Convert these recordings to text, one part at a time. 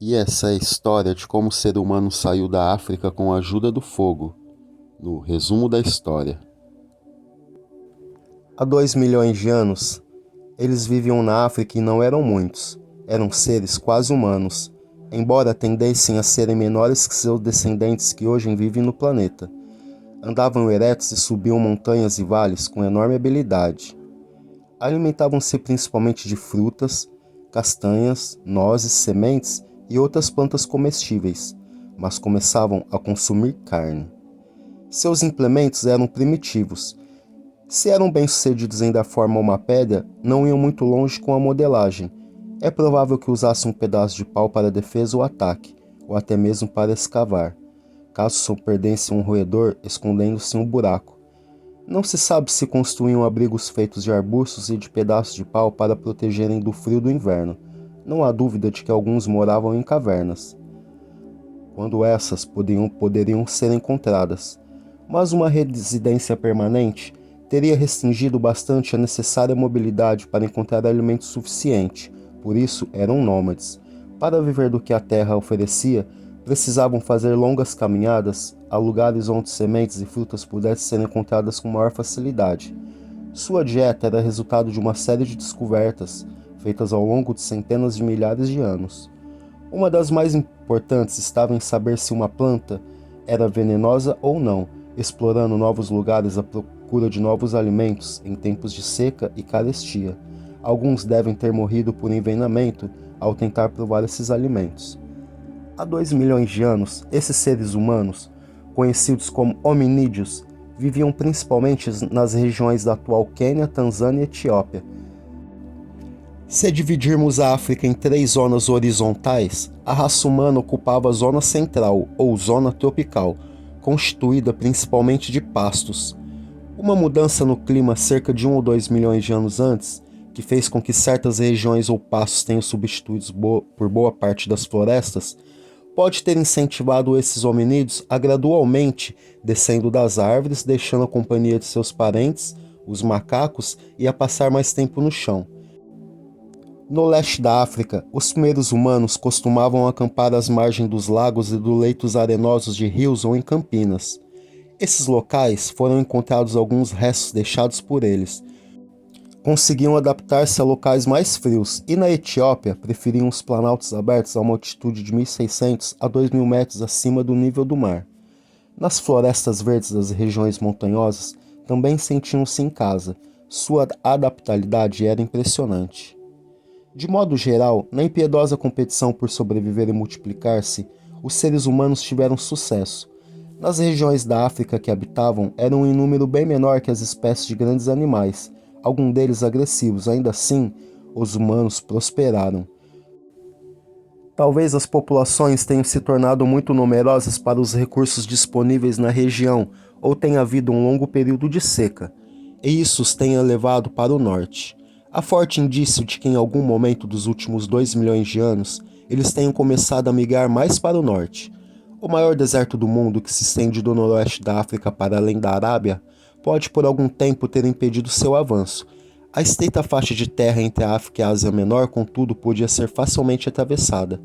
E essa é a história de como o ser humano saiu da África com a ajuda do fogo, no resumo da história. Há 2 milhões de anos, eles viviam na África e não eram muitos. Eram seres quase humanos, embora tendessem a serem menores que seus descendentes que hoje vivem no planeta. Andavam eretos e subiam montanhas e vales com enorme habilidade. Alimentavam-se principalmente de frutas, castanhas, nozes, sementes e outras plantas comestíveis, mas começavam a consumir carne. Seus implementos eram primitivos. Se eram bem-sucedidos em dar forma a uma pedra, não iam muito longe com a modelagem. É provável que usassem um pedaço de pau para defesa ou ataque, ou até mesmo para escavar, caso só perdessem um roedor escondendo-se em um buraco. Não se sabe se construíam abrigos feitos de arbustos e de pedaços de pau para protegerem do frio do inverno. Não há dúvida de que alguns moravam em cavernas, quando essas poderiam ser encontradas. Mas uma residência permanente teria restringido bastante a necessária mobilidade para encontrar alimento suficiente, por isso eram nômades. Para viver do que a terra oferecia, precisavam fazer longas caminhadas a lugares onde sementes e frutas pudessem ser encontradas com maior facilidade. Sua dieta era resultado de uma série de descobertas feitas ao longo de centenas de milhares de anos. Uma das mais importantes estava em saber se uma planta era venenosa ou não, explorando novos lugares à procura de novos alimentos em tempos de seca e carestia. Alguns devem ter morrido por envenenamento ao tentar provar esses alimentos. Há 2 milhões de anos, esses seres humanos, conhecidos como hominídeos, viviam principalmente nas regiões da atual Quênia, Tanzânia e Etiópia. Se dividirmos a África em 3 zonas horizontais, a raça humana ocupava a zona central, ou zona tropical, constituída principalmente de pastos. Uma mudança no clima cerca de 1 ou 2 milhões de anos antes, que fez com que certas regiões ou pastos tenham substituídos por boa parte das florestas, pode ter incentivado esses hominídeos a gradualmente descendo das árvores, deixando a companhia de seus parentes, os macacos, e a passar mais tempo no chão. No leste da África, os primeiros humanos costumavam acampar às margens dos lagos e dos leitos arenosos de rios ou em campinas. Esses locais foram encontrados alguns restos deixados por eles. Conseguiam adaptar-se a locais mais frios e na Etiópia preferiam os planaltos abertos a uma altitude de 1.600 a 2.000 metros acima do nível do mar. Nas florestas verdes das regiões montanhosas também sentiam-se em casa. Sua adaptabilidade era impressionante. De modo geral, na impiedosa competição por sobreviver e multiplicar-se, os seres humanos tiveram sucesso. Nas regiões da África que habitavam, eram em número bem menor que as espécies de grandes animais, alguns deles agressivos. Ainda assim, os humanos prosperaram. Talvez as populações tenham se tornado muito numerosas para os recursos disponíveis na região, ou tenha havido um longo período de seca, e isso os tenha levado para o norte. Há forte indício de que em algum momento dos últimos 2 milhões de anos, eles tenham começado a migrar mais para o norte. O maior deserto do mundo, que se estende do noroeste da África para além da Arábia, pode por algum tempo ter impedido seu avanço. A estreita faixa de terra entre a África e a Ásia Menor, contudo, podia ser facilmente atravessada.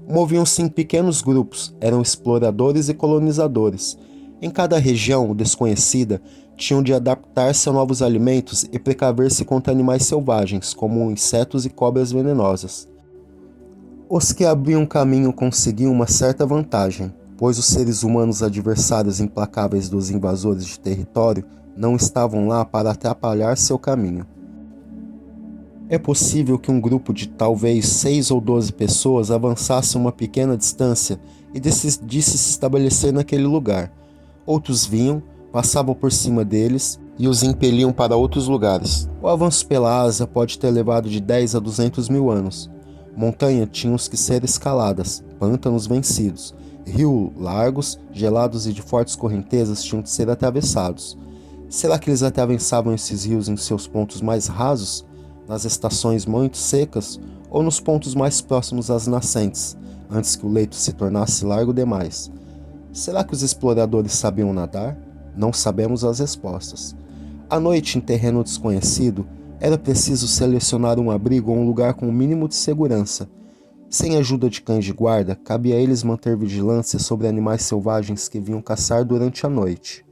Moviam-se em pequenos grupos, eram exploradores e colonizadores. Em cada região desconhecida, tinham de adaptar-se a novos alimentos e precaver-se contra animais selvagens, como insetos e cobras venenosas. Os que abriam caminho conseguiam uma certa vantagem, pois os seres humanos adversários implacáveis dos invasores de território não estavam lá para atrapalhar seu caminho. É possível que um grupo de talvez 6 ou 12 pessoas avançasse uma pequena distância e decidisse se estabelecer naquele lugar. Outros vinham, passavam por cima deles e os impeliam para outros lugares. O avanço pela Ásia pode ter levado de 10 a 200 mil anos. Montanhas tinham que ser escaladas, pântanos vencidos, rios largos, gelados e de fortes correntezas tinham de ser atravessados. Será que eles atravessavam esses rios em seus pontos mais rasos, nas estações muito secas, ou nos pontos mais próximos às nascentes, antes que o leito se tornasse largo demais? Será que os exploradores sabiam nadar? Não sabemos as respostas. À noite, em terreno desconhecido, era preciso selecionar um abrigo ou um lugar com o mínimo de segurança. Sem a ajuda de cães de guarda, cabia a eles manter vigilância sobre animais selvagens que vinham caçar durante a noite.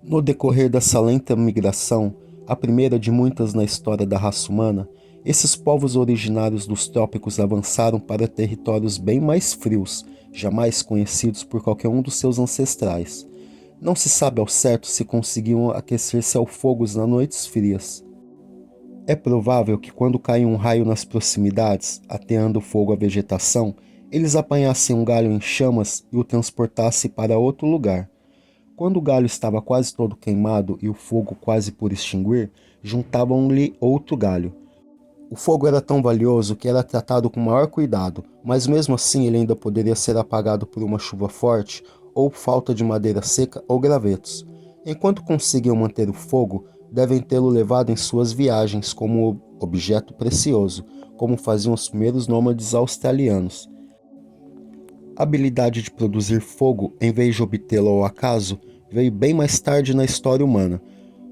No decorrer dessa lenta migração, a primeira de muitas na história da raça humana, esses povos originários dos trópicos avançaram para territórios bem mais frios, jamais conhecidos por qualquer um dos seus ancestrais. Não se sabe ao certo se conseguiam aquecer-se ao fogo nas noites frias. É provável que quando caia um raio nas proximidades, ateando fogo à vegetação, eles apanhassem um galho em chamas e o transportassem para outro lugar. Quando o galho estava quase todo queimado e o fogo quase por extinguir, juntavam-lhe outro galho. O fogo era tão valioso que era tratado com maior cuidado, mas mesmo assim ele ainda poderia ser apagado por uma chuva forte ou falta de madeira seca ou gravetos. Enquanto conseguiam manter o fogo, devem tê-lo levado em suas viagens como objeto precioso, como faziam os primeiros nômades australianos. A habilidade de produzir fogo, em vez de obtê-lo ao acaso, veio bem mais tarde na história humana.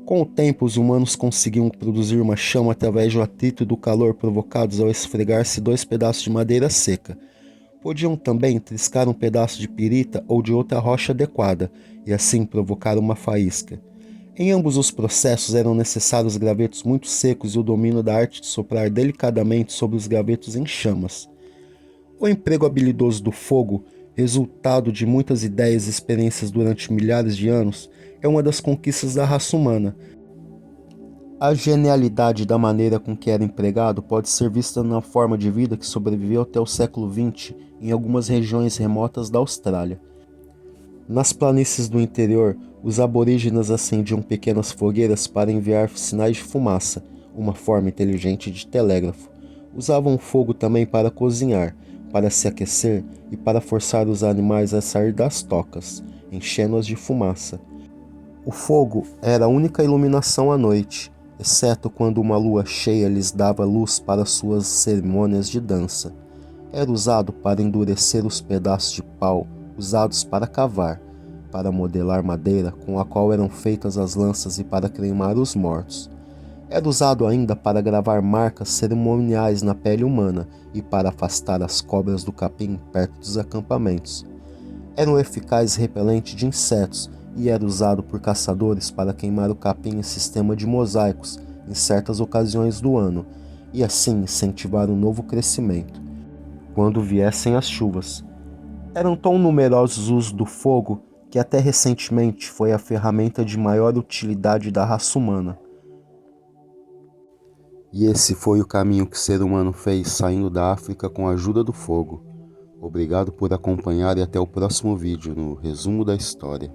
Com o tempo, os humanos conseguiam produzir uma chama através do atrito e do calor provocados ao esfregar-se dois pedaços de madeira seca. Podiam também triscar um pedaço de pirita ou de outra rocha adequada, e assim provocar uma faísca. Em ambos os processos eram necessários gravetos muito secos e o domínio da arte de soprar delicadamente sobre os gravetos em chamas. O emprego habilidoso do fogo, resultado de muitas ideias e experiências durante milhares de anos, é uma das conquistas da raça humana. A genialidade da maneira com que era empregado pode ser vista na forma de vida que sobreviveu até o século XX em algumas regiões remotas da Austrália. Nas planícies do interior, os aborígenes acendiam pequenas fogueiras para enviar sinais de fumaça, uma forma inteligente de telégrafo. Usavam o fogo também para cozinhar, para se aquecer e para forçar os animais a sair das tocas, enchendo-as de fumaça. O fogo era a única iluminação à noite, exceto quando uma lua cheia lhes dava luz para suas cerimônias de dança. Era usado para endurecer os pedaços de pau usados para cavar, para modelar madeira com a qual eram feitas as lanças e para cremar os mortos. Era usado ainda para gravar marcas cerimoniais na pele humana e para afastar as cobras do capim perto dos acampamentos. Era um eficaz repelente de insetos e era usado por caçadores para queimar o capim em sistema de mosaicos em certas ocasiões do ano e assim incentivar um novo crescimento, quando viessem as chuvas. Eram tão numerosos os usos do fogo que até recentemente foi a ferramenta de maior utilidade da raça humana. E esse foi o caminho que o ser humano fez saindo da África com a ajuda do fogo. Obrigado por acompanhar e até o próximo vídeo no Resumo da História.